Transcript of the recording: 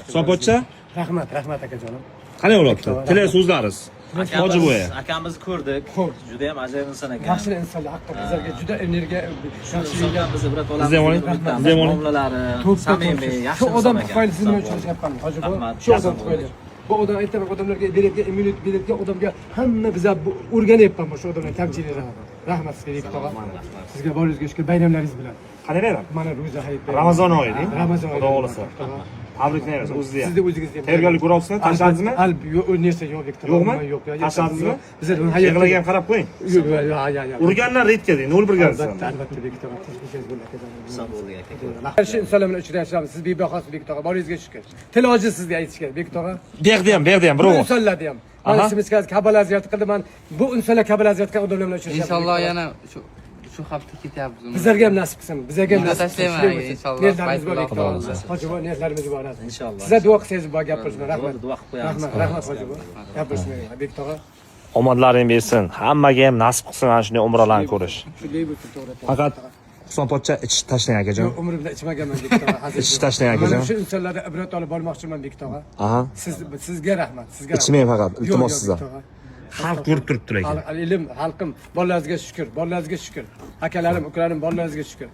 Husanpochcha? Rahmat akajonim. Qanday bo'libdi? Tili so'zlariz. Hoji bo'ya. Akamizni ko'rdik. Juda ham ajoyib inson ekan. Yaxshi insonlar, haqiqatdan bizlarga juda energiya, Yaxshiliklar bizni birat olamiz. Bizda bo'ling. Bizda bo'ling. Muomalalari samimiy, yaxshi shu inson odam ekan. tufayli siz bilan uchrashyapman, hoji bo'y. Rahmat. Shu odam tufayli. Bu odam aytgan odamlarga beradigan immunitet beradigan odamga hamma biz o'rganyapman shu odamlar kamchiliklarni. Rahmat sizga Bekit tog'a. Sizga boringizga shukur, bayramlaringiz bilan. Qanday bayram? Mana ro'za hayit. Ramazon oyi-da. Ramazon oyi. Xudo xohlasa. Tabriklaymiz o'zingizga. Sizni o'zingizga. Tayyorgarlik ko'ryapsizmi? Tashladingizmi? Albatta, yo'q, narsa yo'q Bekit. Yo'qmi? Yo'q. Tashladingizmi? Bizlar Yig'lagan qarab qo'ying. Yo'q, yo'q. Urgandan retga deng, 0-1 garsan. Albatta Bekit tog'a. Tinchligingiz bo'lsin akajonim. Xursand bo'ldik aka. Shu insonlar bilan uchrashamiz. Siz bebahos Bekit tog'a. Boringizga shukur. Til ojiz sizga aytishga Bekit tog'a. Bu yoqda ham Bu birov. insonlarni ham. Mana ismingiz Kabala ziyarati qildim. Men bu insonlar Kabala ziyarati qilgan odamlar bilan uchrashaman. İnşallah yana şu hafta ketyapmiz. Bizlarga ham nasib qilsin. Bizlarga ham nasib Tashlayman inshaalloh. Niyatlarimiz bor Bekit tog'a. Hoji bo'y, niyatlarimiz bor. Inshaalloh. Sizlar duo qilsangiz bor gapirishni. Rahmat. Duo qilib qo'yamiz. Rahmat hoji bo'y. Gapirishni Bekit tog'a. Omadlaring bersin. Hammaga ham nasib qilsin ana shunday umralarni ko'rish. Shunday bo'lsin to'g'ri. Faqat Husanpochcha ich tashlang akajon. Umrimda ichmaganman Bekit tog'a. Ich tashlang akajon. Mana shu insonlarga ibrat olib bormoqchiman Bekit tog'a. Aha. Sizga rahmat. Sizga rahmat. Ichmang faqat, iltimos Yo'q, sizdan. Bekit tog'a. Xalq ko'rib turibdi lekin. Ilm, xalqim, bolalaringizga shukur, bolalaringizga shukur. Akalarim, ukalarim, bolalaringizga shukur.